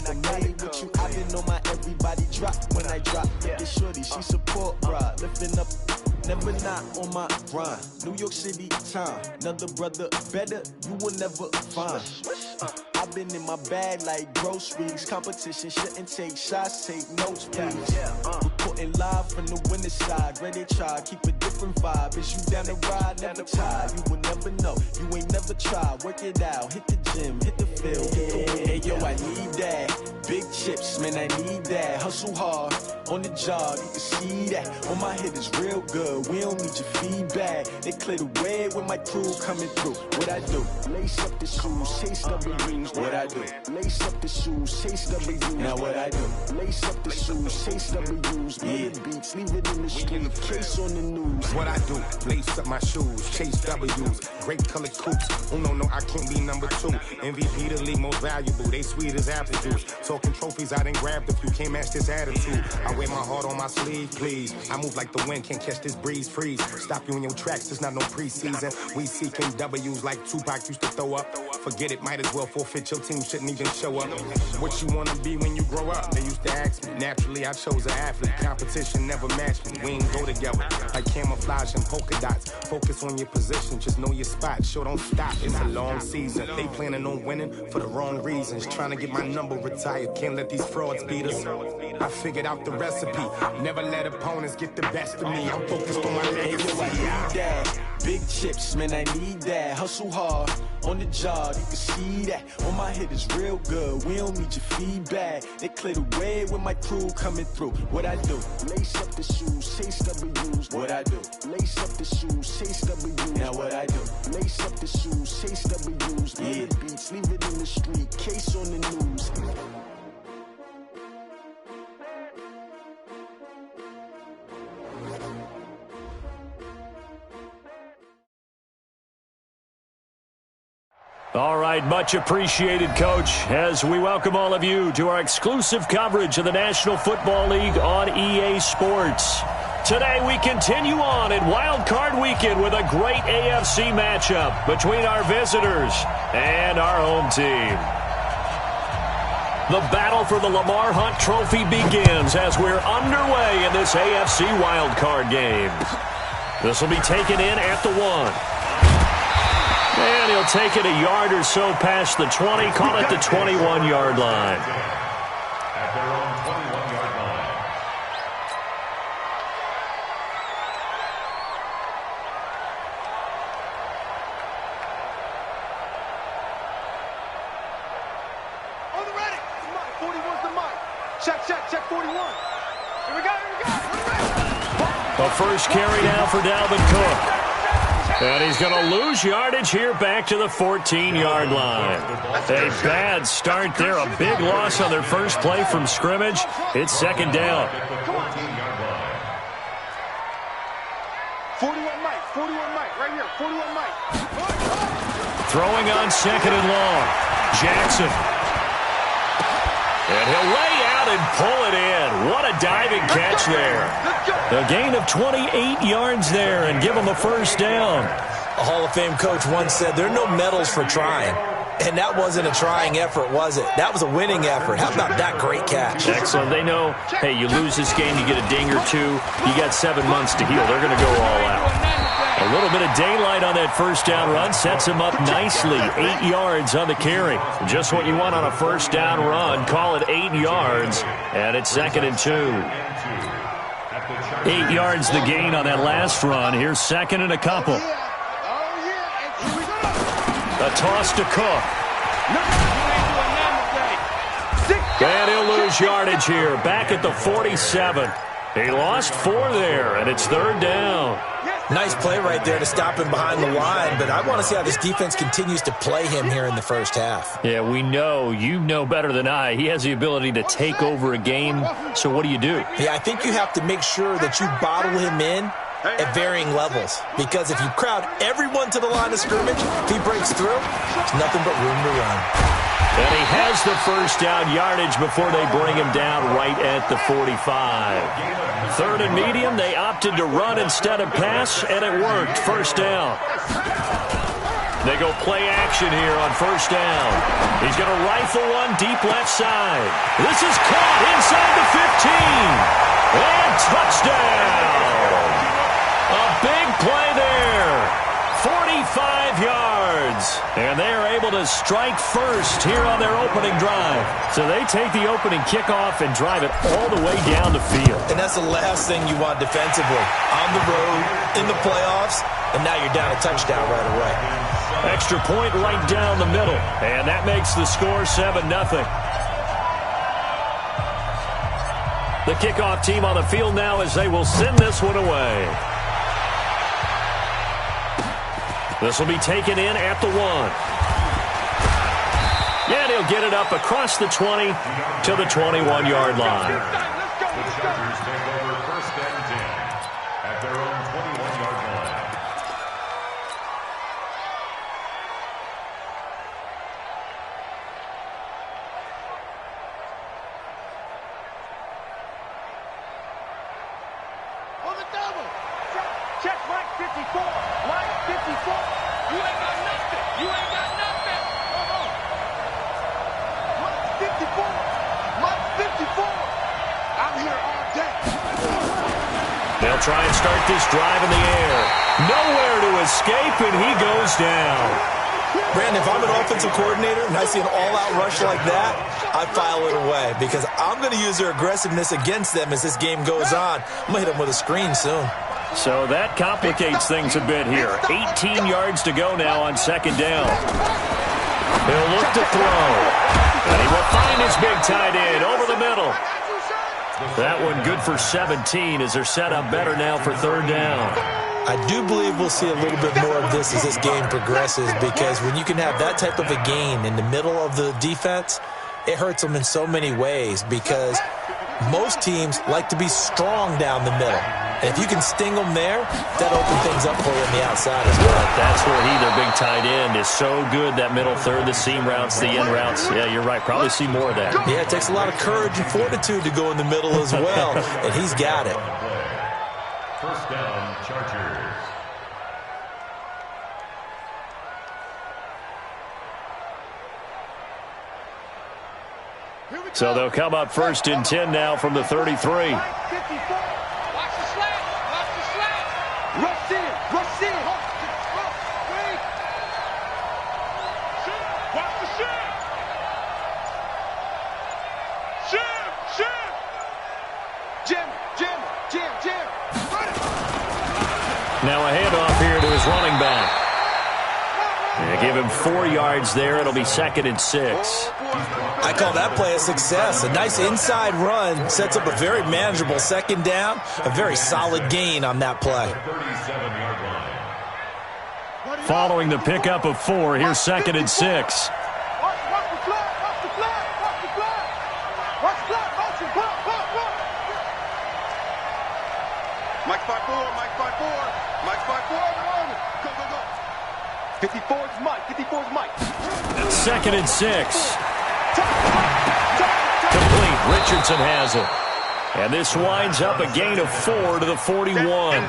if I'm made with you. I've been on my everybody drop when I drop. Look at shorty, she support ride, lifting up. Never not on my grind. New York City time. Another brother better, you will never find. I've been in my bag like groceries. Competition shouldn't take shots, take notes, please. Reporting live from the winning side. Ready to try, keep a different vibe. Is you down the ride, never tired. You will never know, you ain't never tried. Work it out, hit the gym, hit the field, hit the win. Hey yo, I need that. Big chips, man, I need that. Hustle hard, on the job, you can see that. On my head is real good, we don't need your feedback. They clear the way with my crew coming through. What I do? Lace up the shoes, chase W's. What I do? Lace up the shoes, chase W's. Now what I do? Lace up the shoes, chase W's. Yeah. Beats, leave it in the street, case on the news. What I do? Lace up my shoes, chase W's. Great colored coops. Oh no, I can't be number 2. MVP the league most valuable. They sweet as apple juice. Talking trophies, I didn't grab the few. Can't match this attitude. I wear my heart on my sleeve, please. I move like the wind, can't catch this breeze, freeze. Stop you in your tracks, there's not no preseason. We seeking W's like Tupac used to throw up. Forget it, might as well forfeit. Your team shouldn't even show up. What you wanna be when you grow up? They used to ask me. Naturally, I chose an athlete. Competition never matched me. We ain't go together. Like camouflage and polka dots. Focus on your position, just know your spot. Sure, don't stop, it's a long season. They planning on winning for the wrong reasons. Trying to get my number retired. Can't let these frauds beat us. I figured out the recipe. Never let opponents get the best of me. I'm focused on my legacy. I need that. Big chips, man, I need that. Hustle hard, on the job, you can see that. On my head is real good, we don't need your feedback. They clear the way with my crew coming through. What I do? Lace up the shoes, chase W's. What I do? Lace up the shoes, chase W's. Now what I do? Lace up the shoes, chase W's. Yeah. Beats, leave it in the street, case on the news. All right, much appreciated, Coach, as we welcome all of you to our exclusive coverage of the National Football League on EA Sports. Today we continue on in Wild Card Weekend with a great AFC matchup between our visitors and our home team. The battle for the Lamar Hunt Trophy begins as we're underway in this AFC Wild Card game. This will be taken in at the 1. And he'll take it a yard or so past the 20, call it the 21-yard line. At their own 21-yard line. On the ready. 41's the mark. Check 41. Here we go. A first carry now for Dalvin Cook. And he's going to lose yardage here back to the 14-yard line. A bad start there. A big loss on their first play from scrimmage. It's second down. 41 Mike, right here. 41 Mike. Throwing on second and long. Jackson. And he'll lay out and pull it in. What a diving catch there. A gain of 28 yards there and give him a first down. A Hall of Fame coach once said there are no medals for trying. And that wasn't a trying effort, was it? That was a winning effort. How about that great catch? Excellent. They know, hey, you lose this game, you get a ding or two. You got 7 months to heal. They're going to go all out. A little bit of daylight on that first down run sets him up nicely. 8 yards on the carry. Just what you want on a first down run. Call it 8 yards, and it's second and 2. 8 yards the gain on that last run. Here's second and a couple. A toss to Cook. And he'll lose yardage here. Back at the 47. He lost 4 there, and it's third down. Nice play right there to stop him behind the line, but I want to see how this defense continues to play him here in the first half. Yeah, we know. You know better than I. He has the ability to take over a game, so what do you do? Yeah, I think you have to make sure that you bottle him in at varying levels, because if you crowd everyone to the line of scrimmage, if he breaks through, there's nothing but room to run. And he has the first down yardage before they bring him down right at the 45. Third and medium, they opted to run instead of pass, and it worked. First down. They go play action here on first down. He's going to rifle one deep left side. This is caught inside the 15. And touchdown. A big play there. 45 yards. And they are able to strike first here on their opening drive. So they take the opening kickoff and drive it all the way down the field. And that's the last thing you want defensively. On the road, in the playoffs, and now you're down a touchdown right away. Extra point right down the middle. And that makes the score 7-0. The kickoff team on the field now as they will send this one away. This will be taken in at the 1. And he'll get it up across the 20 to the 21-yard line. The Chargers take over first and 10 at their own 21-yard line. On the double. Check Mike 54. Mike 54. You ain't got nothing. You ain't got nothing. Mike 54. Mike 54. I'm here all day. They'll try and start this drive in the air. Nowhere to escape, and he goes down. Brandon, if I'm an offensive coordinator and I see an all-out rush like that, I file it away because I'm going to use their aggressiveness against them as this game goes on. I'm going to hit them with a screen soon. So that complicates things a bit here. 18 yards to go now on second down. He'll look to throw. And he will find his big tight end over the middle. That one good for 17 as they're set up better now for third down. I do believe we'll see a little bit more of this as this game progresses because when you can have that type of a gain in the middle of the defense, it hurts them in so many ways because most teams like to be strong down the middle. And if you can sting them there, that opens things up for you on the outside as well. That's where their big tight end is so good, that middle third, the seam routes, the in routes. Yeah, you're right. Probably see more of that. Yeah, it takes a lot of courage and fortitude to go in the middle as well, and he's got it. First down, Chargers. So they'll come up first and 10 now from the 33. 54. Watch the slant. Watch the slant. Rush in. Rush in. Wait. Watch the shift. Shift. Jim. Now a handoff here to his running back. They give him 4 yards there. It'll be 2nd and 6. I call that play a success. A nice inside run sets up a very manageable second down. A very solid gain on that play. 37-yard line. Following the pickup of 4, here's 2nd and 6. Watch the flag. Watch the flag. Watch the flag. Watch the flag. Watch the flag. Mike 5-4. Mike 5-4. Mike 5-4. Go. 54's Mike. 54's Mike. 2nd and 6. Complete. Richardson has it. And this winds up a gain of 4 to the 41.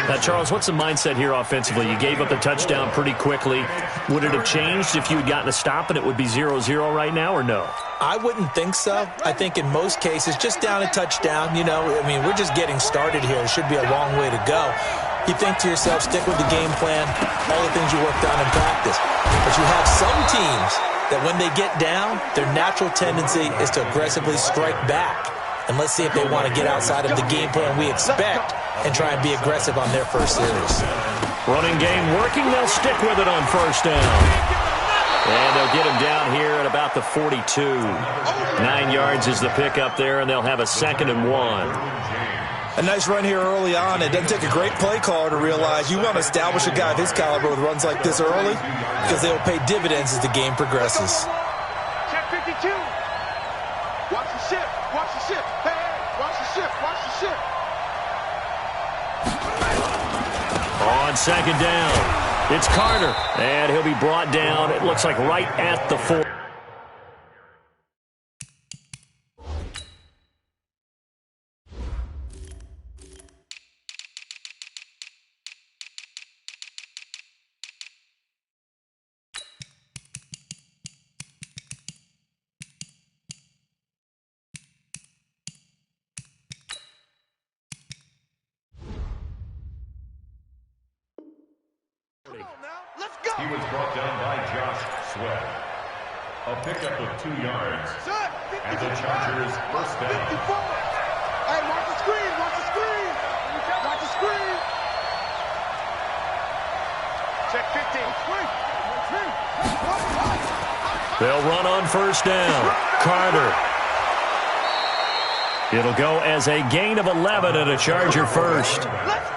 Now, Charles, what's the mindset here offensively? You gave up the touchdown pretty quickly. Would it have changed if you had gotten a stop and it would be 0-0 right now, or no? I wouldn't think so. I think in most cases, just down a touchdown, we're just getting started here. It should be a long way to go. You think to yourself, stick with the game plan, all the things you worked on in practice. But you have some teams that when they get down, their natural tendency is to aggressively strike back. And let's see if they want to get outside of the game plan we expect and try and be aggressive on their first series. Running game working. They'll stick with it on first down. And they'll get him down here at about the 42. 9 yards is the pickup there, and they'll have a 2nd and 1. A nice run here early on. It doesn't take a great play caller to realize you want to establish a guy of his caliber with runs like this early because they will pay dividends as the game progresses. Check 52. Watch the shift. Watch the shift. Hey, watch the shift. Watch the shift. On 2nd down, it's Carter, and he'll be brought down, it looks like right at the 4. He was brought down by Josh Sweat. A pickup of 2 yards. And the Chargers first down. 54. Hey, watch the screen. Watch the screen. Watch the screen. Check 50. They'll run on first down. Carter. It'll go as a gain of 11 and a Charger first.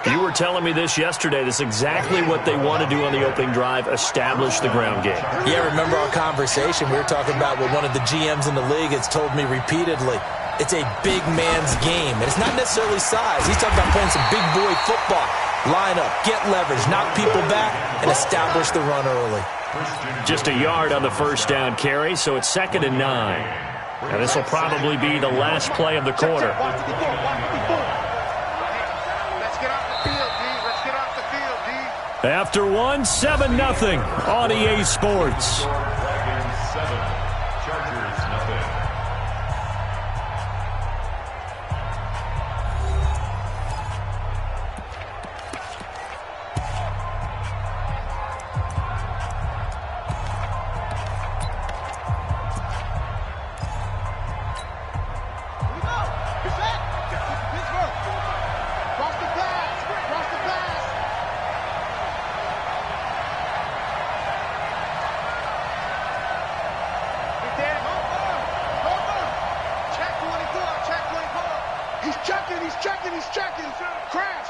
You were telling me this yesterday. This is exactly what they want to do on the opening drive, establish the ground game. Yeah, remember our conversation? We were talking about what one of the GMs in the league has told me repeatedly. It's a big man's game, and it's not necessarily size. He's talking about playing some big boy football. Line up, get leverage, knock people back, and establish the run early. Just a yard on the first down carry, so it's 2nd and 9. And this will probably be the last play of the quarter. Let's get off the field, D. Let's get off the field, D. After 1, 7-0 on EA Sports. Dragons 7, Chargers nothing. He's checking. Crash.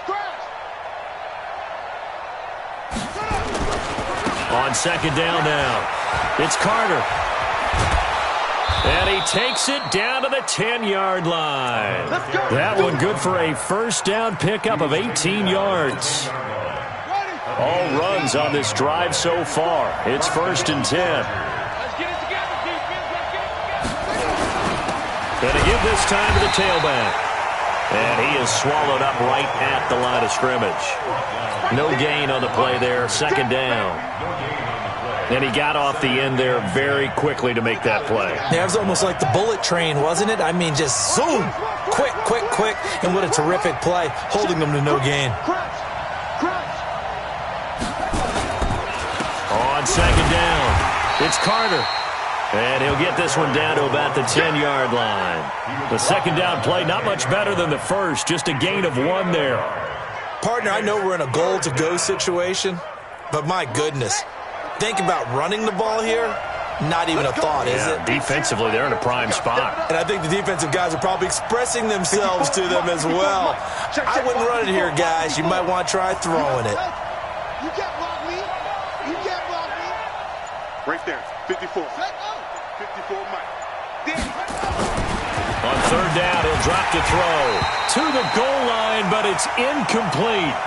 On 2nd down now, it's Carter. And he takes it down to the 10-yard line. That one good for a first down pickup of 18 yards. All runs on this drive so far. It's 1st and 10. And to give this time to the tailback. And he is swallowed up right at the line of scrimmage. No gain on the play there, 2nd down. And he got off the end there very quickly to make that play. Yeah, it was almost like the bullet train, wasn't it? I mean, just zoom, quick, and what a terrific play, holding them to no gain. On 2nd down, it's Carter. And he'll get this one down to about the 10-yard line. The 2nd down play, not much better than the first, just a gain of 1 there. Partner, I know we're in a goal-to-go situation, but my goodness, think about running the ball here, not even a thought, is it? Defensively, they're in a prime spot. And I think the defensive guys are probably expressing themselves to them as well. I wouldn't run it here, guys. You might want to try throwing it. You can't block me. You can't block me. Right there, 54. 54, Mike. On 3rd down, he'll drop to throw. To the goal line, but it's incomplete.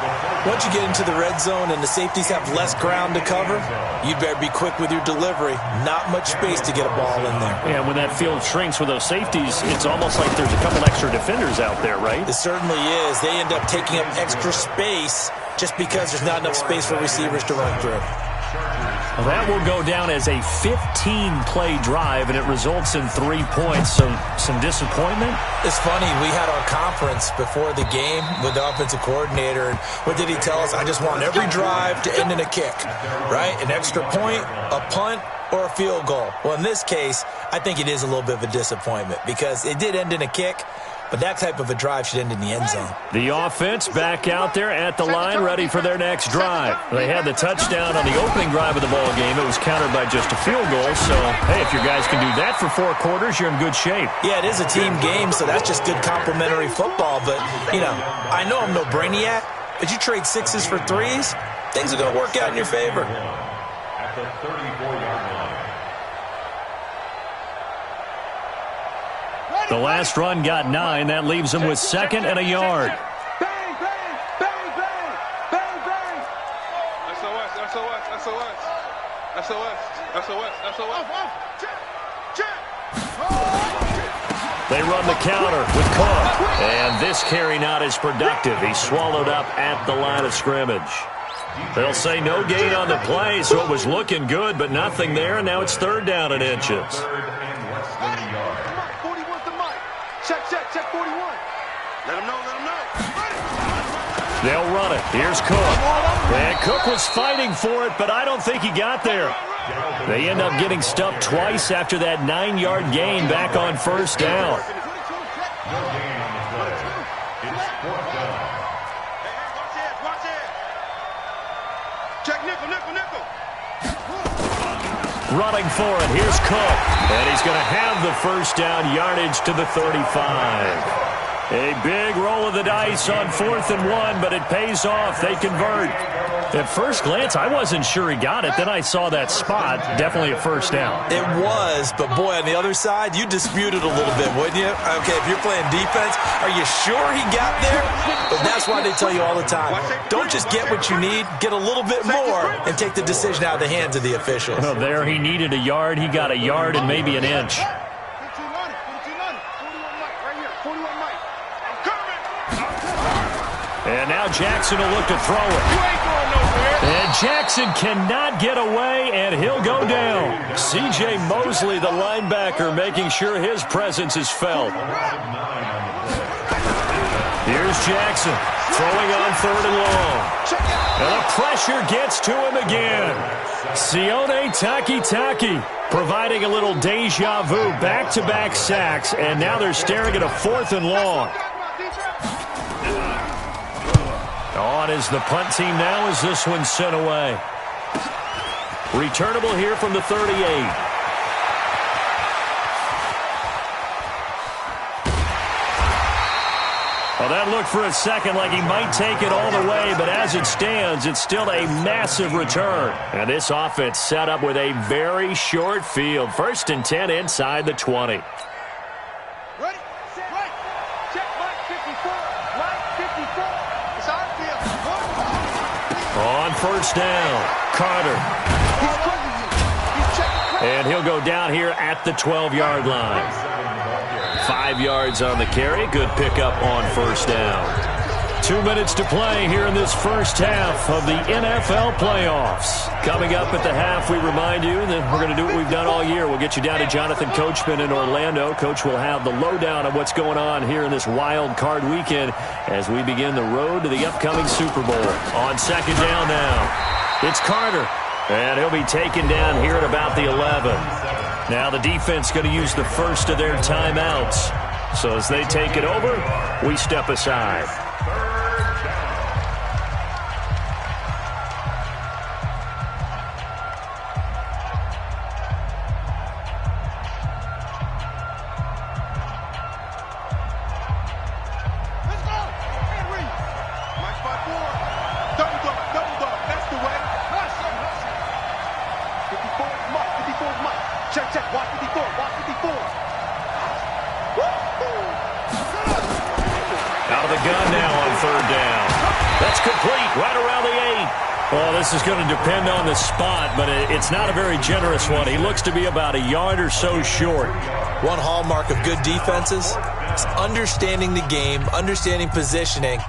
Once you get into the red zone and the safeties have less ground to cover, you better be quick with your delivery. Not much space to get a ball in there. Yeah, when that field shrinks with those safeties, it's almost like there's a couple extra defenders out there, right? It certainly is. They end up taking up extra space just because there's not enough space for receivers to run through. Well, that will go down as a 15-play drive, and it results in 3 points. So some disappointment. It's funny. We had our conference before the game with the offensive coordinator, and what did he tell us? I just want every drive to end in a kick, right? An extra point, a punt, or a field goal. Well, in this case, I think it is a little bit of a disappointment because it did end in a kick, but that type of a drive should end in the end zone. The offense back out there at the line, ready for their next drive. They had the touchdown on the opening drive of the ball game. It was countered by just a field goal. So, hey, if your guys can do that for 4 quarters, you're in good shape. Yeah, it is a team game, so that's just good complimentary football. But, you know, I know I'm no brainiac, but you trade 6s for 3s, things are going to work out in your favor. At the 34-yard line. The last run got 9. That leaves them with 2nd and a yard. Bang, bang, bang, bang, bang, bang. SOS. They run the counter with Cook. And this carry not as productive. He's swallowed up at the line of scrimmage. They'll say no gain on the play, so it was looking good, but nothing there, and now it's 3rd down and inches. Check 41. Let him know. They'll run it. Here's Cook. And Cook was fighting for it, but I don't think he got there. They end up getting stuffed twice after that 9-yard gain back on first down. Running for it. Here's Cook. And he's going to have the first down yardage to the 35. A big roll of the dice on 4th and 1, but it pays off. They convert. At first glance, I wasn't sure he got it. Then I saw that spot. Definitely a first down. It was, but boy, on the other side, you dispute it a little bit, wouldn't you? Okay, if you're playing defense, are you sure he got there? But that's why they tell you all the time, don't just get what you need, get a little bit more, and take the decision out of the hands of the officials. Well, there he needed a yard. He got a yard and maybe an inch. And now Jackson will look to throw it. And Jackson cannot get away, and he'll go down. C.J. Mosley, the linebacker, making sure his presence is felt. Here's Jackson throwing on 3rd and long. And the pressure gets to him again. Sione Takitaki providing a little deja vu, back-to-back sacks, and now they're staring at a 4th and long. On is the punt team now as this one's sent away. Returnable here from the 38. Well, that looked for a second like he might take it all the way, but as it stands, it's still a massive return. And this offense set up with a very short field. 1st and 10 inside the 20. Ready, set, right. Check, Mike 54. Mike 54. It's our field. On first down, Carter. And he'll go down here at the 12-yard line. 5 yards on the carry. Good pickup on first down. 2 minutes to play here in this first half of the NFL playoffs. Coming up at the half, we remind you that we're going to do what we've done all year. We'll get you down to Jonathan Coachman in Orlando. Coach will have the lowdown of what's going on here in this wild card weekend as we begin the road to the upcoming Super Bowl. On second down now, it's Carter. And he'll be taken down here at about the 11. Now the defense going to use the first of their timeouts. So as they take it over, we step aside. This is going to depend on the spot, but it's not a very generous one. He looks to be about a yard or so short. One hallmark of good defenses is understanding the game, understanding positioning,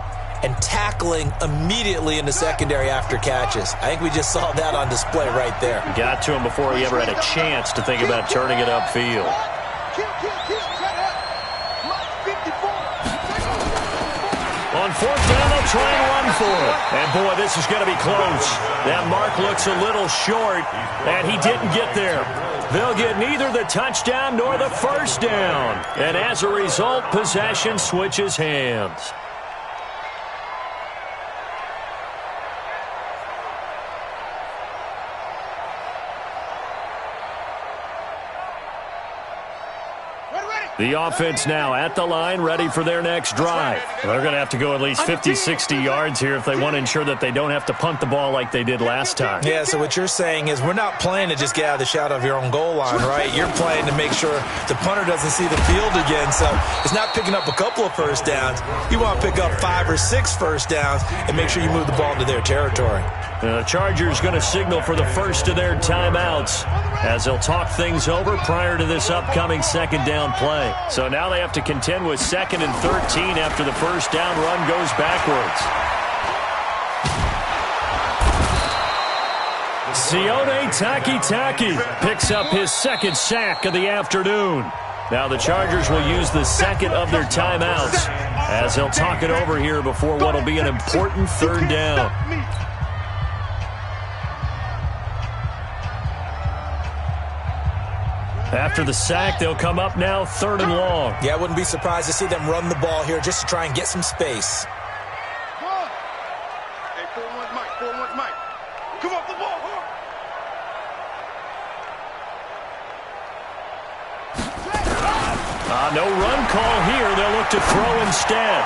and tackling immediately in the secondary after catches. I think we just saw that on display right there. Got to him before he ever had a chance to think about turning it upfield. On fourth down, they'll try and run for it. And, boy, this is going to be close. That mark looks a little short, and he didn't get there. They'll get neither the touchdown nor the first down. And as a result, possession switches hands. The offense now at the line, ready for their next drive. They're going to have to go at least 50, 60 yards here if they want to ensure that they don't have to punt the ball like they did last time. Yeah, so what you're saying is we're not playing to just get out of the shadow of your own goal line, right? You're playing to make sure the punter doesn't see the field again. So it's not picking up a couple of first downs. You want to pick up 5 or 6 first downs and make sure you move the ball into their territory. The Chargers going to signal for the first of their timeouts as they'll talk things over prior to this upcoming second down play. So now they have to contend with 2nd and 13 after the first down run goes backwards. Sione Takitaki picks up his 2nd sack of the afternoon. Now the Chargers will use the 2nd of their timeouts. as they'll talk it over here before what will be an important third down. After the sack, they'll come up now 3rd and long. Yeah, I wouldn't be surprised to see them run the ball here just to try and get some space. Hey, 4-1 Mike, 4-1 Mike. Come off the ball, No run call here. They'll look to throw instead.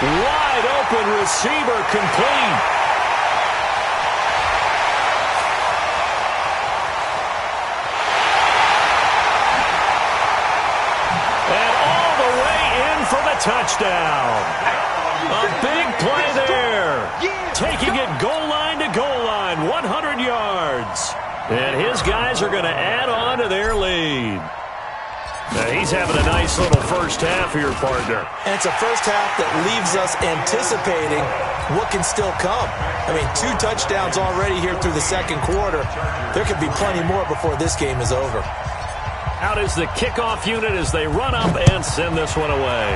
Wide open receiver, complete. And all the way in for the touchdown. A big play there. Taking it goal line to goal line, 100 yards. And his guys are going to add on to their lead. He's having a nice little first half here, partner. And it's a first half that leaves us anticipating what can still come. I mean, 2 touchdowns already here through the second quarter. There could be plenty more before this game is over. Out is the kickoff unit as they run up and send this one away.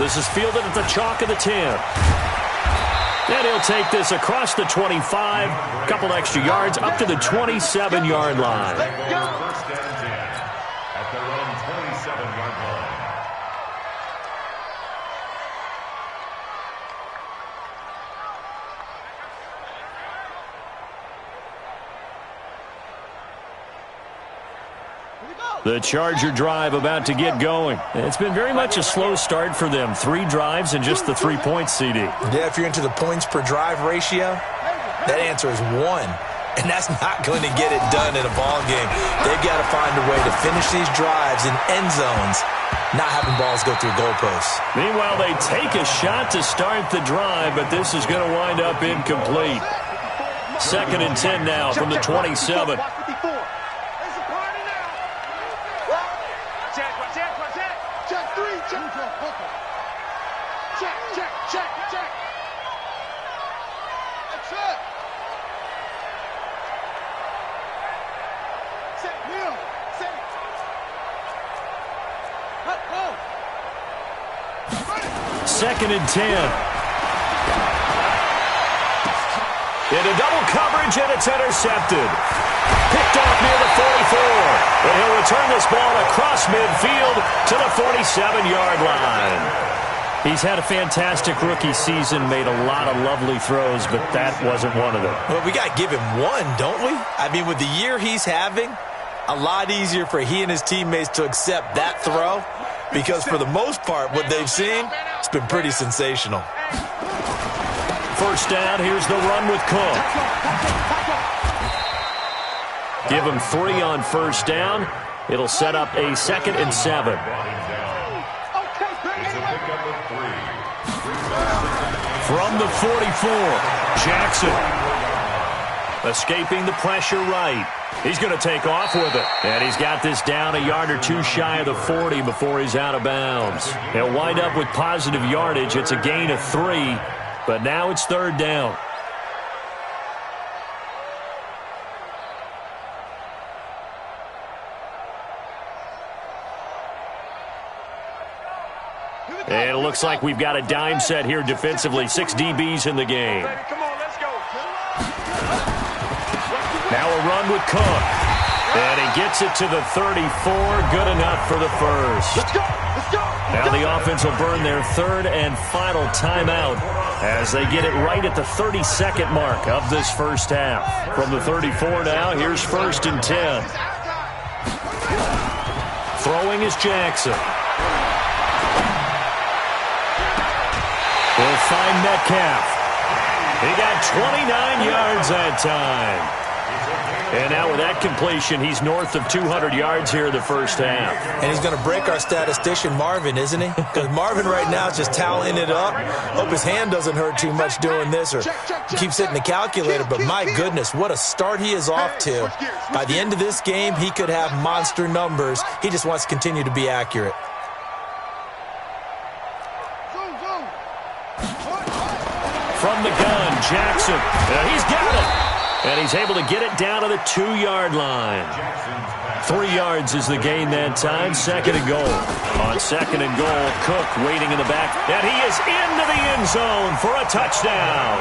This is fielded at the chalk of the 10. And he'll take this across the 25, a couple extra yards, up to the 27-yard line. First and 10 at their own 27-yard line. The Charger drive about to get going. It's been very much a slow start for them. 3 drives and just the 3 points, CD. Yeah, if you're into the points per drive ratio, that answer is 1. And that's not going to get it done in a ball game. They've got to find a way to finish these drives in end zones, not having balls go through goalposts. Meanwhile, they take a shot to start the drive, but this is going to wind up incomplete. 2nd and 10 now from the 27. Second and 10. Into double coverage, and it's intercepted. Picked off near the 44. And he'll return this ball across midfield to the 47-yard line. He's had a fantastic rookie season, made a lot of lovely throws, but that wasn't one of them. Well, we got to give him one, don't we? I mean, with the year he's having, a lot easier for he and his teammates to accept that throw, because for the most part, what they've seen, it's been pretty sensational. First down, here's the run with Cook. Give him 3 on first down. It'll set up a 2nd and 7. From the 44, Jackson. Escaping the pressure right. He's going to take off with it. And he's got this down a yard or 2 shy of the 40 before he's out of bounds. He'll wind up with positive yardage. It's a gain of 3, but now it's 3rd down. And it looks like we've got a dime set here defensively. 6 DBs in the game. Now a run with Cook. And he gets it to the 34. Good enough for the first. Now the offense will burn their 3rd and final timeout as they get it right at the 32nd mark of this first half. From the 34 now, here's 1st and 10. Throwing is Jackson. Will find Metcalf. He got 29 yards that time. And now with that completion, he's north of 200 yards here in the first half. And he's going to break our statistician, Marvin, isn't he? Because Marvin right now is just tallying it up. Hope his hand doesn't hurt too much doing this or keeps hitting the calculator. But my goodness, what a start he is off to. By the end of this game, he could have monster numbers. He just wants to continue to be accurate. From the gun, Jackson. He's got it. And he's able to get it down to the 2-yard line. 3 yards is the gain that time. 2nd and goal. On 2nd and goal, Cook waiting in the back. And he is into the end zone for a touchdown.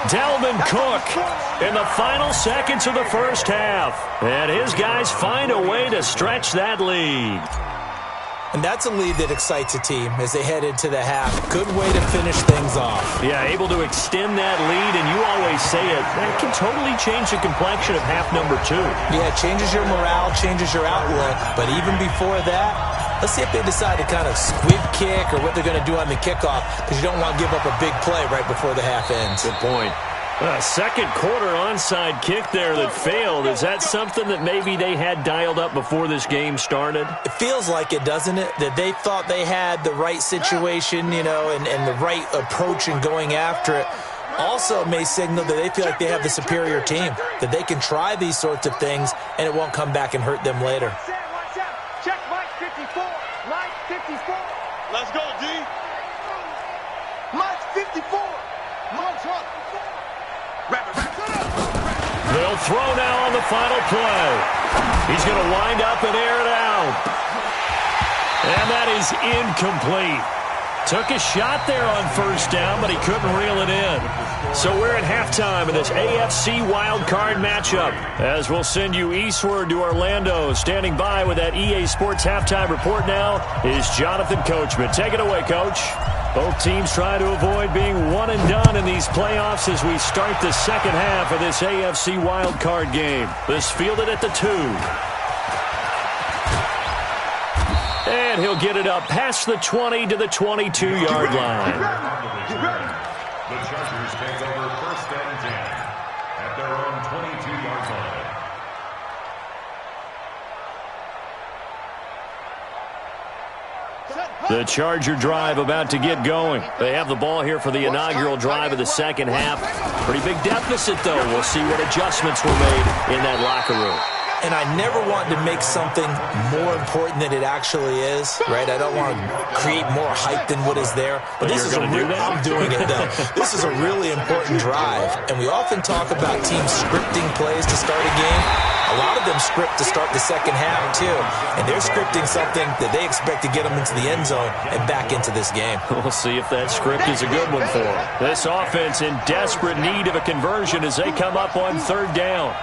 Dalvin Cook in the final seconds of the first half. And his guys find a way to stretch that lead. And that's a lead that excites a team as they head into the half. Good way to finish things off. Yeah, able to extend that lead, and you always say it, that can totally change the complexion of half number 2. Yeah, it changes your morale, changes your outlook. But even before that, let's see if they decide to kind of squib kick or what they're going to do on the kickoff, because you don't want to give up a big play right before the half ends. Good point. Second quarter onside kick there that failed. Is that something that maybe they had dialed up before this game started? It feels like it, doesn't it? That they thought they had the right situation, you know, and the right approach in going after it. Also may signal that they feel like they have the superior team, that they can try these sorts of things and it won't come back and hurt them later. Check Mike 54. Mike 54. Let's go, D. Mike 54. Mike's up. They'll throw now on the final play. He's going to wind up and air it out. And that is incomplete. Took a shot there on first down, but he couldn't reel it in. So we're at halftime in this AFC wildcard matchup. As we'll send you eastward to Orlando. Standing by with that EA Sports halftime report now is Jonathan Coachman. Take it away, Coach. Both teams trying to avoid being one and done in these playoffs as we start the second half of this AFC wildcard game. This fielded at the 2. And he'll get it up past the 20 to the 22-yard line. The Chargers take over 1st and 10 at their own 22-yard line. The Charger drive about to get going. They have the ball here for the inaugural drive of the second half. Pretty big deficit, though. We'll see what adjustments were made in that locker room. And I never want to make something more important than it actually is, right? I don't want to create more hype than what is there. But this is I'm doing it, though. This is a really important drive. And we often talk about teams scripting plays to start a game. A lot of them script to start the second half, too. And they're scripting something that they expect to get them into the end zone and back into this game. We'll see if that script is a good one for them. This offense in desperate need of a conversion as they come up on 3rd down.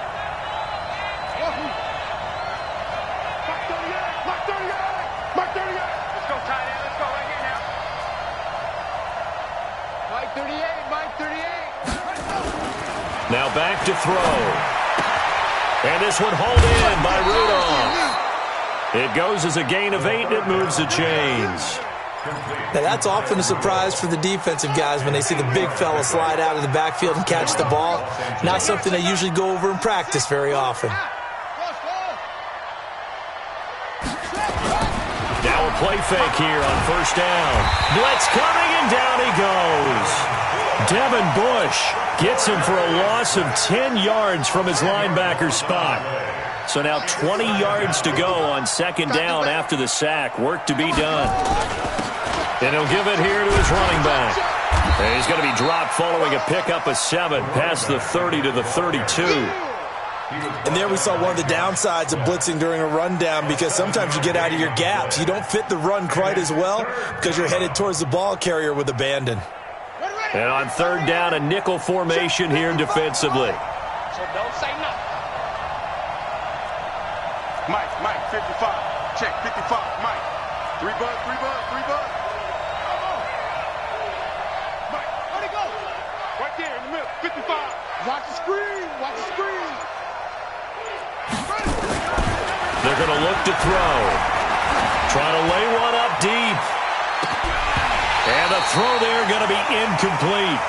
Now back to throw. And this one hauled in by Rudolph. It goes as a gain of 8, and it moves the chains. Now that's often a surprise for the defensive guys when they see the big fella slide out of the backfield and catch the ball. Not something they usually go over in practice very often. Now a play fake here on 1st down. Blitz coming, and down he goes. Devin Bush gets him for a loss of 10 yards from his linebacker spot. So now 20 yards to go on 2nd down after the sack. Work to be done. And he'll give it here to his running back. And he's going to be dropped following a pickup of 7 past the 30 to the 32. And there we saw one of the downsides of blitzing during a rundown, because sometimes you get out of your gaps. You don't fit the run quite as well because you're headed towards the ball carrier with abandon. And on 3rd down, a nickel formation here defensively. So don't say nothing. Mike, 55. Check, 55. Mike. 3 bud. Mike, where'd he go? Right there in the middle, 55. Watch the screen. They're going to look to throw. Trying to lay one up deep. And the throw there going to be incomplete.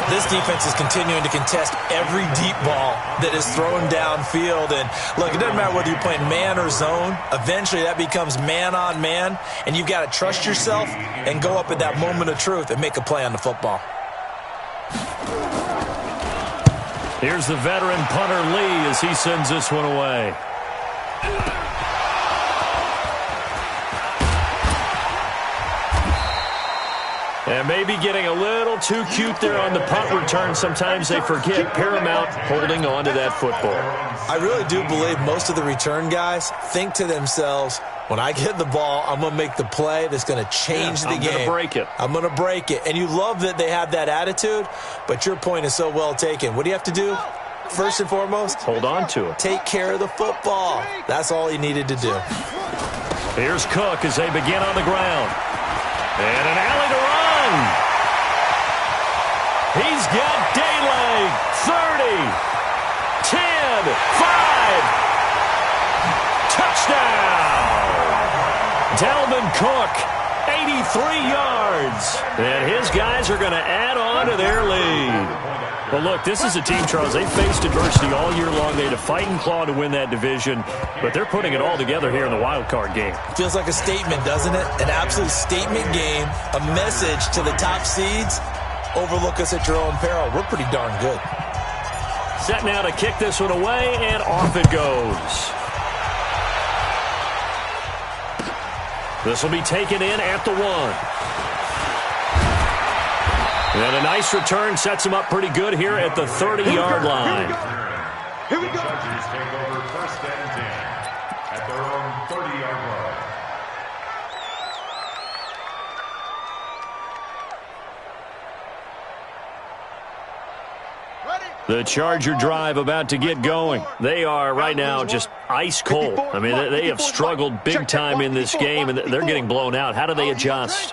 This defense is continuing to contest every deep ball that is thrown downfield. And look, it doesn't matter whether you're playing man or zone. Eventually that becomes man on man. And you've got to trust yourself and go up at that moment of truth and make a play on the football. Here's the veteran punter Lee as he sends this one away. And maybe getting a little too cute there on the punt return. Sometimes they forget paramount holding on to that football. I really do believe most of the return guys think to themselves, when I get the ball, I'm going to make the play that's going to change the game. I'm going to break it. I'm going to break it. And you love that they have that attitude, but your point is so well taken. What do you have to do? First and foremost, hold on to it. Take care of the football. That's all he needed to do. Here's Cook as they begin on the ground. And an alley to run. He's got daylight. 30, 10, 5. Touchdown. Dalvin Cook, 83 yards. And his guys are going to add on to their lead. Well, look, this is a team, Charles, they faced adversity all year long. They had to fight and claw to win that division, but they're putting it all together here in the wild card game. Feels like a statement, doesn't it? An absolute statement game, a message to the top seeds. Overlook us at your own peril. We're pretty darn good. Set now to kick this one away, and off it goes. This will be taken in at the 1. And a nice return sets him up pretty good here at the 30-yard line. Here we go. The Chargers take over first and 10 at their own 30-yard line. The Charger drive about to get going. They are right now just ice cold. I mean, they have struggled big time in this game, and they're getting blown out. How do they adjust?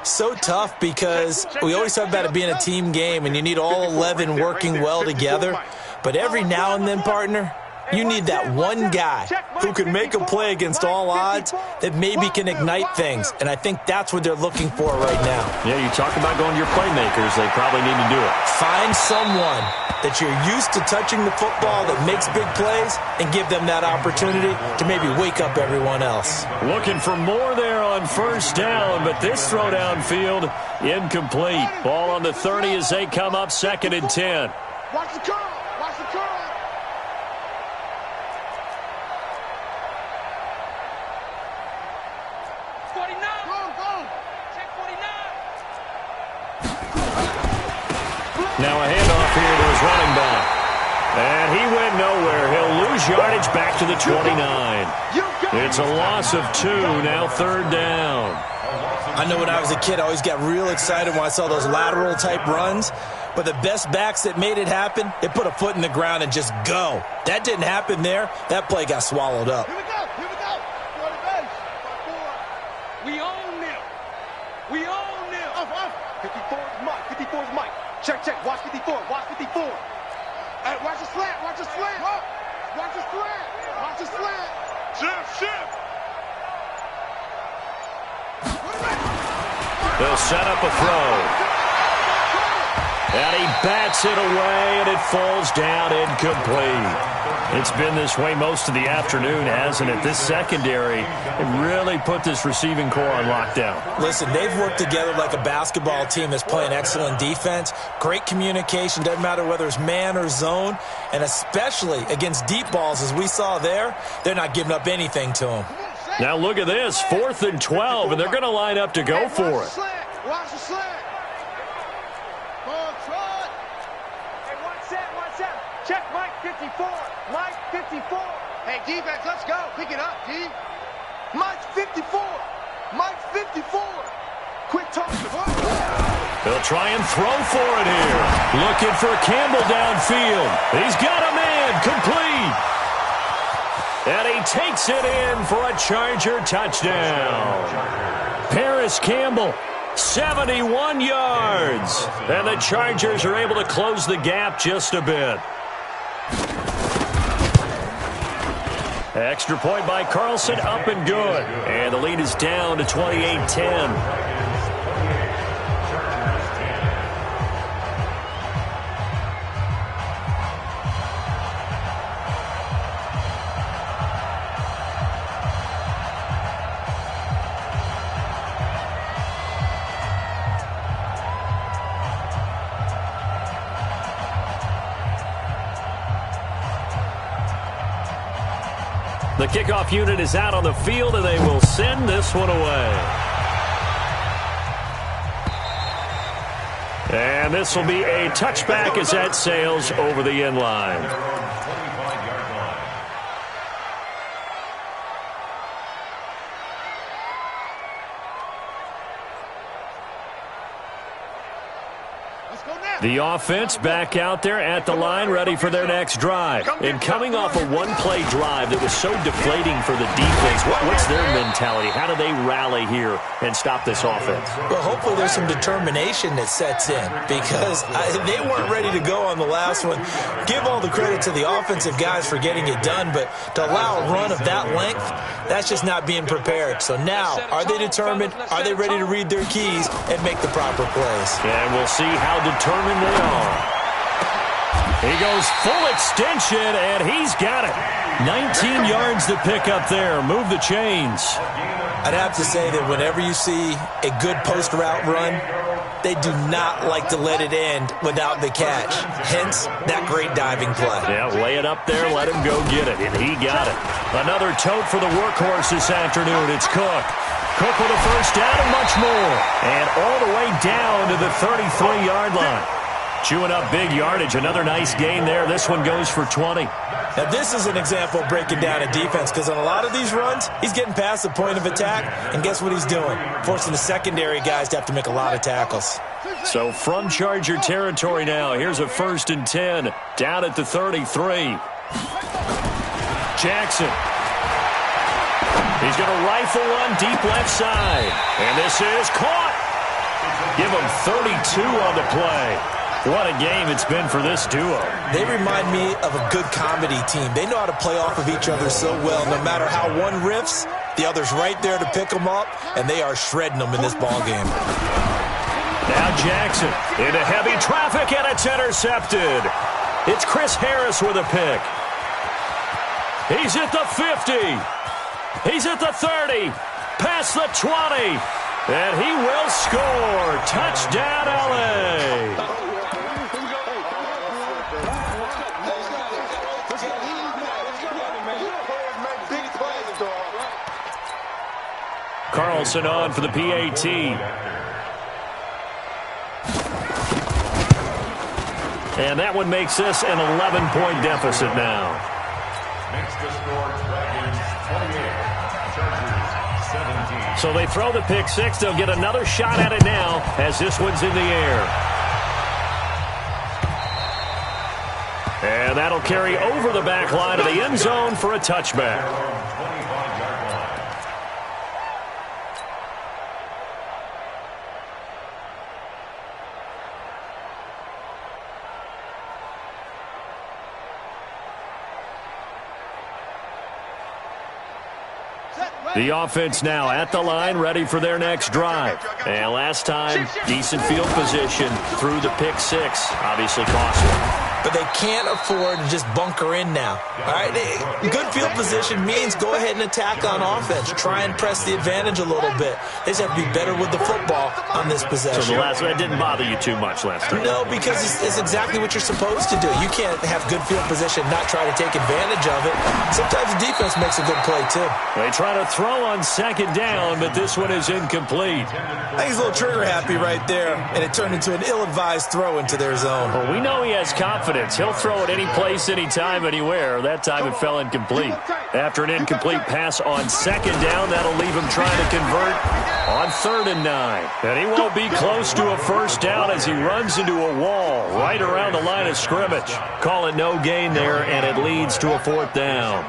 So tough because we always talk about it being a team game and you need all 11 working well together. But every now and then, partner, you need that one guy who can make a play against all odds that maybe can ignite things. And I think that's what they're looking for right now. Yeah, you talk about going to your playmakers. They probably need to do it. Find someone that you're used to touching the football that makes big plays and give them that opportunity to maybe wake up everyone else. Looking for more there on first down, but this throw downfield incomplete. Ball on the 30 as they come up 2nd and 10. Watch the curl. Watch the curl. Now a handoff here to his running back. And he went nowhere. He'll lose yardage back to the 29. It's a loss of 2, now 3rd down. I know when I was a kid, I always got real excited when I saw those lateral-type runs. But the best backs that made it happen, they put a foot in the ground and just go. That didn't happen there. That play got swallowed up. Here we go. Here we go. Go to base. We own them. We own them. Off. 54 is Mike. 54 is Mike. Check. Watch 54. Watch 54. Hey, watch the slant. Watch the slant. Watch the slant. Watch the slant. Shift. They'll set up a throw. And he bats it away, and it falls down incomplete. It's been this way most of the afternoon, hasn't it? This secondary, it really put this receiving core on lockdown. Listen, they've worked together like a basketball team that's playing excellent defense. Great communication, doesn't matter whether it's man or zone. And especially against deep balls, as we saw there, they're not giving up anything to them. Now look at this, 4th and 12, and they're going to line up to go for it. Watch the slant. Check Mike 54. Mike 54. Hey, defense, let's go. Pick it up, D. Mike 54. Mike 54. Quick toss. They'll try and throw for it here. Looking for Campbell downfield. He's got a man complete. And he takes it in for a Charger touchdown. Paris Campbell, 71 yards. And the Chargers are able to close the gap just a bit. Extra point by Carlson, up and good. And the lead is down to 28-10. The kickoff unit is out on the field, and they will send this one away. And this will be a touchback as that sails over the end line. The offense back out there at the line, ready for their next drive. And coming off a one-play drive that was so deflating for the defense, what's their mentality? How do they rally here and stop this offense? Well, hopefully there's some determination that sets in because they weren't ready to go on the last one. Give all the credit to the offensive guys for getting it done, but to allow a run of that length, that's just not being prepared. So now, are they determined? Are they ready to read their keys and make the proper plays? And we'll see how determined they are. He goes full extension, and he's got it. 19 yards to pick up there. Move the chains. I'd have to say that whenever you see a good post route run, they do not like to let it end without the catch. Hence, that great diving play. Yeah, lay it up there, let him go get it, and he got it. Another tote for the workhorse this afternoon. It's Cook. Cook with a first down and much more. And all the way down to the 33-yard line. Chewing up big yardage. Another nice gain there. This one goes for 20. Now, this is an example of breaking down a defense because on a lot of these runs, he's getting past the point of attack, and guess what he's doing? Forcing the secondary guys to have to make a lot of tackles. So from Charger territory now, here's a 1st and 10 down at the 33. Jackson. He's going to rifle one deep left side. And this is caught. Give him 32 on the play. What a game it's been for this duo. They remind me of a good comedy team. They know how to play off of each other so well. No matter how one riffs, the other's right there to pick them up, and they are shredding them in this ballgame. Now Jackson into heavy traffic, and it's intercepted. It's Chris Harris with a pick. He's at the 50. He's at the 30. Past the 20. And he will score. Touchdown, LA. Carlson on for the PAT. And that one makes this an 11-point deficit now. Next to score, Dragons 28, Chargers 17. So they throw the pick six. They'll get another shot at it now as this one's in the air. And that'll carry over the back line of the end zone for a touchback. The offense now at the line, ready for their next drive. And last time, decent field position through the pick six. Obviously costly. But they can't afford to just bunker in now. All right, good field position means go ahead and attack on offense. Try and press the advantage a little bit. They just have to be better with the football on this possession. So the last one didn't bother you too much last time? No, because it's exactly what you're supposed to do. You can't have good field position, not try to take advantage of it. Sometimes the defense makes a good play, too. They try to throw on second down, but this one is incomplete. I think he's a little trigger happy right there, and it turned into an ill-advised throw into their zone. Well, we know he has confidence. He'll throw it any place, anytime, anywhere. That time it fell incomplete. After an incomplete pass on second down, that'll leave him trying to convert on 3rd and 9. And he won't be close to a first down as he runs into a wall right around the line of scrimmage. Call it no gain there, and it leads to a 4th down.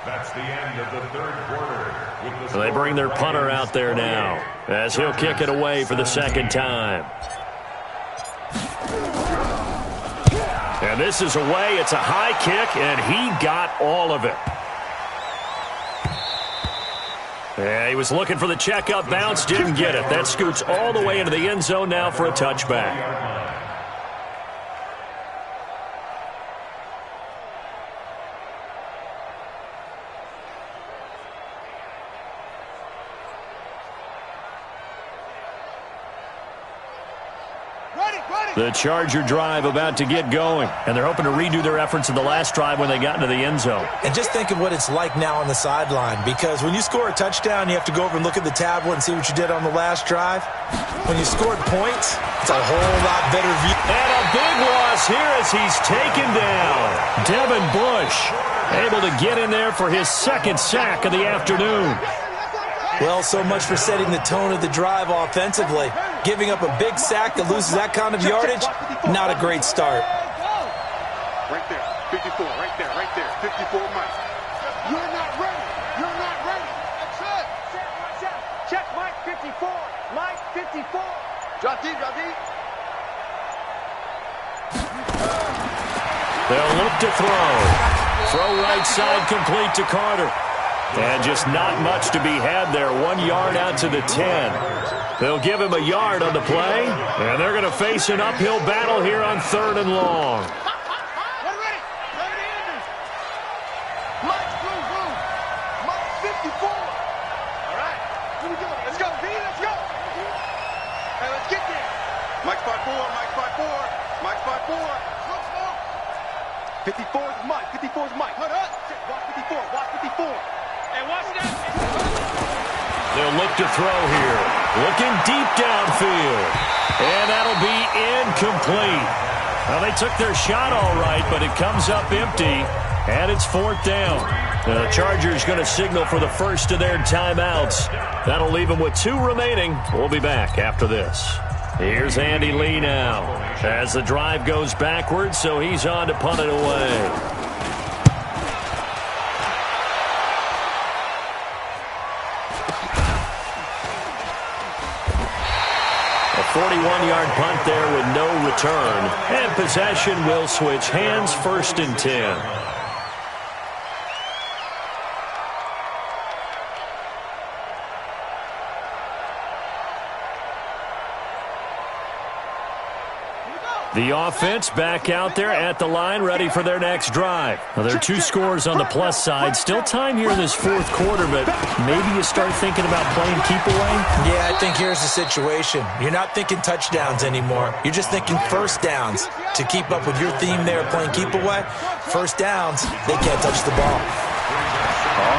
That's the end of the third quarter. So they bring their punter out there now as he'll kick it away for the second time. And this is away. It's a high kick, and he got all of it. Yeah, he was looking for the checkup bounce, didn't get it. That scoots all the way into the end zone now for a touchback. The Charger drive about to get going, and they're hoping to redo their efforts in the last drive when they got into the end zone. And just think of what it's like now on the sideline, because when you score a touchdown, you have to go over and look at the tablet and see what you did on the last drive. When you scored points, it's a whole lot better view. And a big loss here as he's taken down. Devin Bush able to get in there for his second sack of the afternoon. Well, so much for setting the tone of the drive offensively. Giving up a big sack that loses that kind of yardage, not a great start. Right there, 54, right there, 54, Mike. You're not ready. You're not ready. That's it. Check Mike 54. Mike 54. Drop deep, drop deep. They'll look to throw. Throw right side complete to Carter. And just not much to be had there. 1 yard out to the 10. They'll give him a yard on the play. And they're going to face an uphill battle here on 3rd and long. Mike 54. All right. Here we go. Let's go, B. Let's go. Hey, let's get there. Mike 5-4. Mike 5-4. Mike 5-4. 54 is Mike. 54 is Mike. Hold up. Watch 54. Watch 54. And watch that. They'll look to throw here. Looking deep downfield. And that'll be incomplete. Well, they took their shot all right, but it comes up empty. And it's 4th down. The Chargers going to signal for the first of their timeouts. That'll leave them with 2 remaining. We'll be back after this. Here's Andy Lee now as the drive goes backwards, so he's on to punt it away. A 41-yard punt there with no return, and possession will switch hands. 1st and 10. The offense back out there at the line, ready for their next drive. Now, there are 2 scores on the plus side. Still time here in this 4th quarter, but maybe you start thinking about playing keep away? Yeah, I think here's the situation. You're not thinking touchdowns anymore. You're just thinking first downs. To keep up with your theme there, playing keep away, first downs, they can't touch the ball.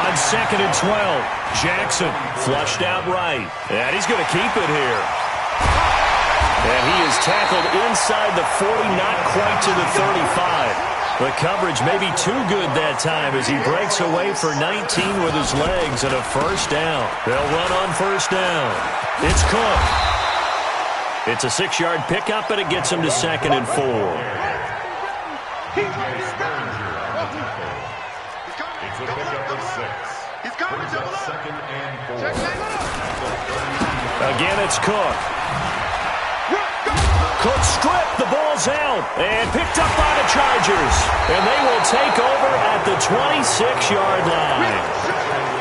On 2nd and 12, Jackson flushed out right. And he's going to keep it here. And he is tackled inside the 40, not quite to the 35. The coverage may be too good that time as he breaks away for 19 with his legs and a first down. They'll run on first down. It's Cook. It's a 6-yard pickup, and it gets him to 2nd and 4. It's a pickup of 6. He's coming, 2nd and 4. Again, it's Cook. Cook stripped, the ball's out, and picked up by the Chargers. And they will take over at the 26-yard line.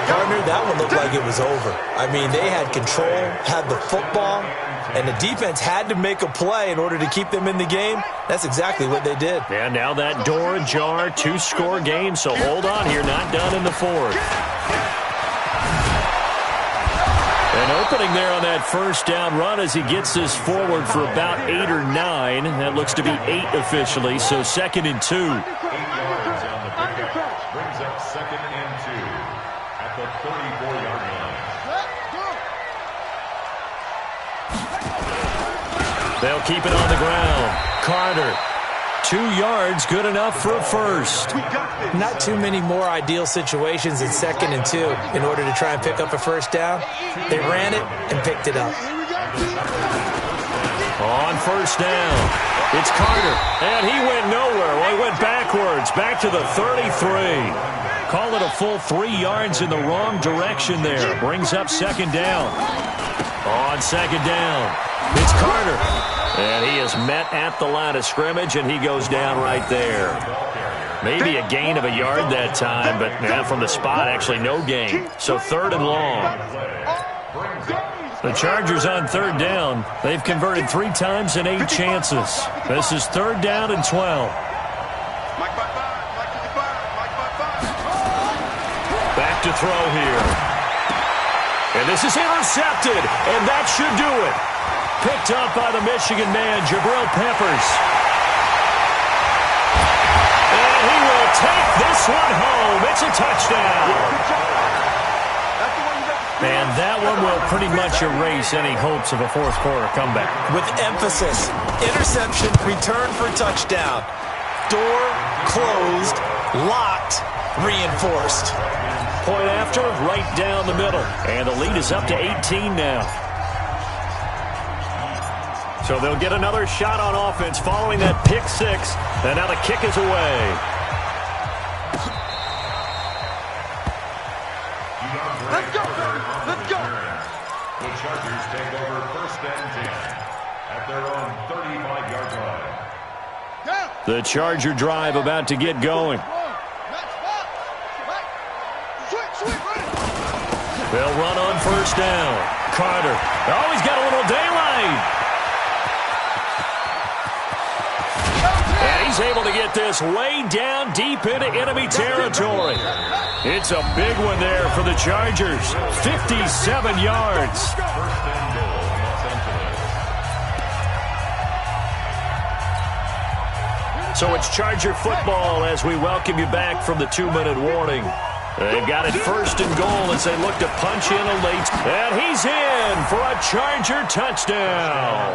Partner, that one looked like it was over. I mean, they had control, had the football, and the defense had to make a play in order to keep them in the game. That's exactly what they did. And now that door ajar, 2-score game, so hold on here, not done in the 4th. An opening there on that first down run as he gets this forward for about 8 or 9. That looks to be 8 officially, so 2nd and 2. 8 yards on the pickup brings up 2nd and 2 at the 34-yard line. They'll keep it on the ground. Carter, 2 yards, good enough for a first. Not too many more ideal situations in 2nd and 2 in order to try and pick up a first down. They ran it and picked it up. On first down, it's Carter, and he went nowhere. Well, he went backwards, back to the 33. Call it a full 3 yards in the wrong direction there. Brings up 2nd down. On 2nd down, it's Carter. And he is met at the line of scrimmage, and he goes down right there. Maybe a gain of a yard that time, but from the spot, actually no gain. So 3rd and long. The Chargers on 3rd down. They've converted 3 times in 8 chances. This is 3rd down and 12. Back to throw here. And this is intercepted, and that should do it. picked up by the Michigan man, Jabril Peppers. And he will take this one home. It's a touchdown. And that one will pretty much erase any hopes of a fourth quarter comeback. With emphasis, interception, return for touchdown. Door closed, locked, reinforced. Point after, right down the middle. And the lead is up to 18 now. So they'll get another shot on offense following that pick six. And now the kick is away. Let's go. Let's go. The Chargers take over first and 10 at their own 35-yard line. The Charger drive about to get going. They'll run on first down. Carter. Oh, he's got a little daylight. And he's able to get this way down deep into enemy territory. It's a big one there for the Chargers. 57 yards. So it's Charger football as we welcome you back from the 2-minute warning. They've got it first and goal as they look to punch in a late. And he's in for a Charger touchdown.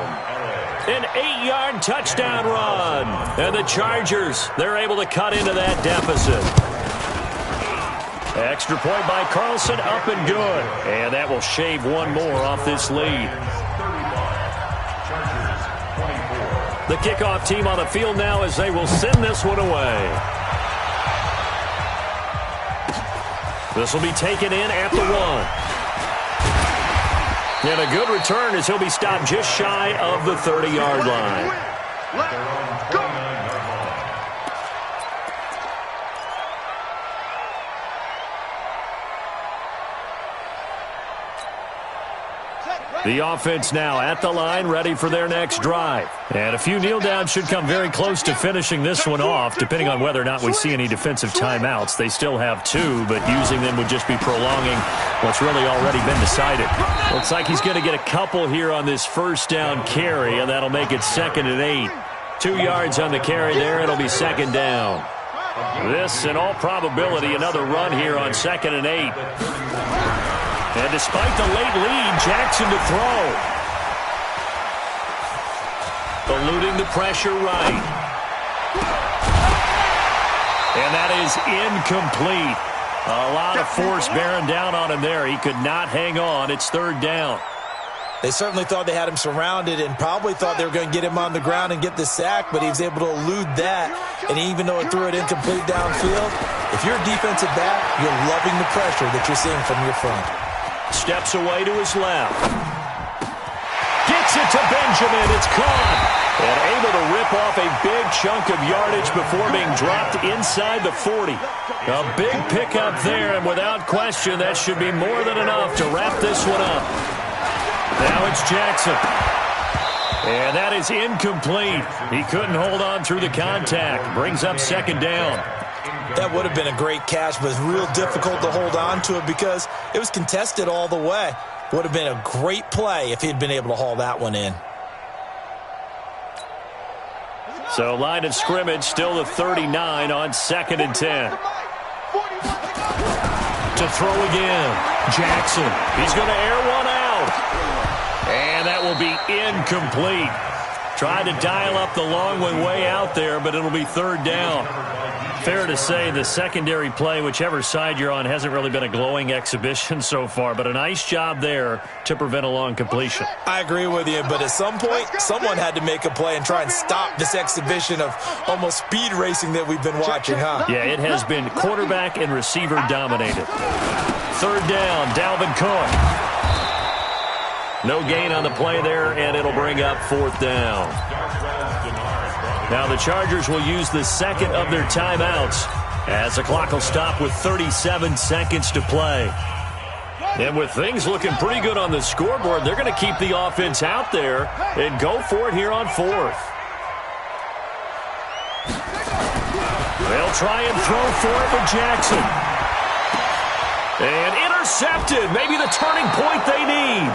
An 8-yard touchdown run. And the Chargers, they're able to cut into that deficit. Extra point by Carlson, up and good. And that will shave one more off this lead. The kickoff team on the field now as they will send this one away. This will be taken in at the 1. And a good return as he'll be stopped just shy of the 30-yard line. Let's go. The offense now at the line, ready for their next drive. And a few kneel downs should come very close to finishing this one off, depending on whether or not we see any defensive timeouts. They still have 2, but using them would just be prolonging what's really already been decided. Looks like he's going to get a couple here on this first down carry, and that'll make it 2nd and 8. 2 yards on the carry there. It'll be 2nd down. This, in all probability, another run here on 2nd and 8. And despite the late lead, Jackson to throw. Eluding the pressure right. And that is incomplete. A lot of force bearing down on him there. He could not hang on. It's 3rd down. They certainly thought they had him surrounded and probably thought they were going to get him on the ground and get the sack, but he was able to elude that. And even though it threw it incomplete downfield, if you're a defensive back, you're loving the pressure that you're seeing from your front. Steps away to his left. Gets it to Benjamin. It's caught. And able to rip off a big chunk of yardage before being dropped inside the 40. A big pickup there, and without question, that should be more than enough to wrap this one up. Now it's Jackson. And that is incomplete. He couldn't hold on through the contact. Brings up 2nd down. That would have been a great catch, but it's real difficult to hold on to it because it was contested all the way. Would have been a great play if he'd been able to haul that one in. So line of scrimmage still the 39 on 2nd and 10. To throw again. Jackson. He's going to air one out. And that will be incomplete. Tried to dial up the long one way out there, but it'll be 3rd down. Fair to say the secondary play, whichever side you're on, hasn't really been a glowing exhibition so far, but a nice job there to prevent a long completion. I agree with you, but at some point, someone had to make a play and try and stop this exhibition of almost speed racing that we've been watching, huh? Yeah, it has been quarterback and receiver dominated. 3rd down, Dalvin Cook. No gain on the play there, and it'll bring up 4th down. Now the Chargers will use the 2nd of their timeouts as the clock will stop with 37 seconds to play. And with things looking pretty good on the scoreboard, they're going to keep the offense out there and go for it here on 4th. They'll try and throw for it with Jackson. And intercepted. Maybe the turning point they need.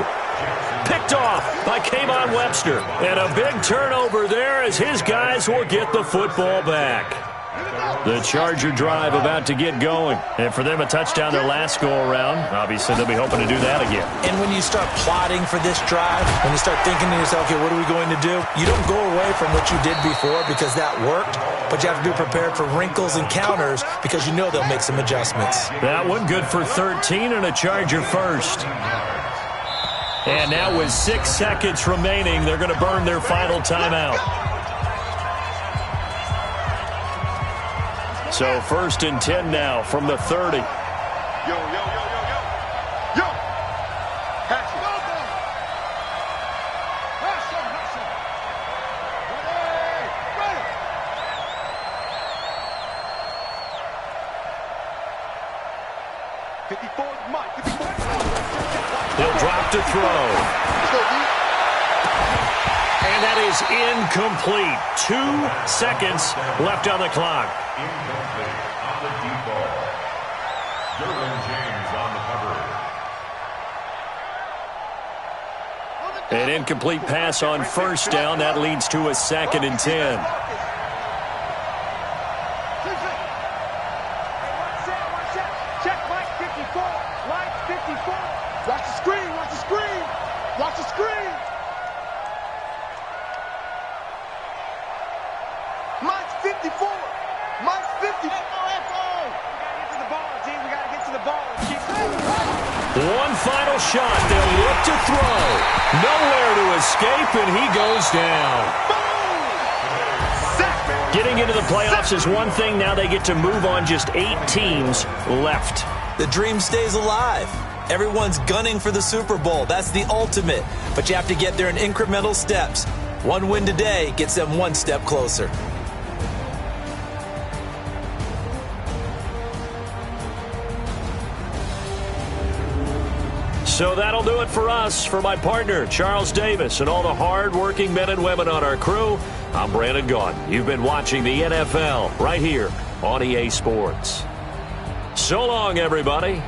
Picked off by Kayvon Webster. And a big turnover there as his guys will get the football back. The Charger drive about to get going. And for them, a touchdown their last go-around. Obviously, they'll be hoping to do that again. And when you start plotting for this drive, when you start thinking to yourself, okay, what are we going to do? You don't go away from what you did before because that worked, but you have to be prepared for wrinkles and counters because you know they'll make some adjustments. That one good for 13 and a Charger first. And now with 6 seconds remaining, they're going to burn their final timeout. So 1st and 10 now from the 30. Yo. Pass it. He'll drop to throw. And that is incomplete. 2 seconds left on the clock. Incomplete on the deep ball. Derwin James on the cover. An incomplete pass on 1st down. That leads to a 2nd and 10. Check Mike 54. Mike 54. Watch the screen. Watch the screen. Watch the screen. Mike's 54. Mike's 50. We gotta get to the ball, G. We gotta get to the ball. One final shot. They'll look to throw. Nowhere to escape, and he goes down. Getting into the playoffs is one thing. Now they get to move on. Just 8 teams left. The dream stays alive. Everyone's gunning for the Super Bowl. That's the ultimate. But you have to get there in incremental steps. One win today gets them 1 step closer. So that'll do it for us. For my partner, Charles Davis, and all the hard-working men and women on our crew, I'm Brandon Gaudin. You've been watching the NFL right here on EA Sports. So long, everybody.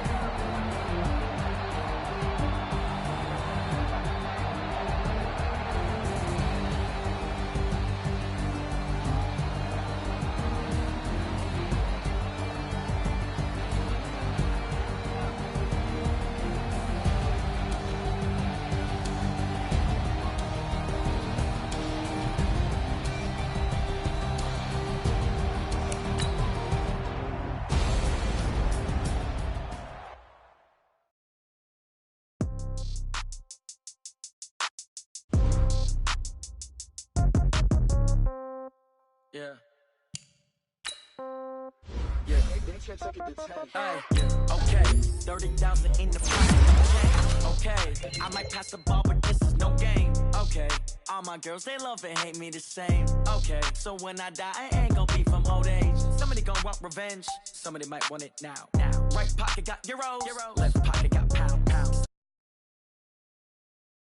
Okay, 30,000 in the front. Okay, I might pass the ball, but this is no game. Okay, all my girls, they love and hate me the same. Okay, so when I die, I ain't gonna be from old age. Somebody gonna want revenge, somebody might want it now. Right pocket got euros, left pocket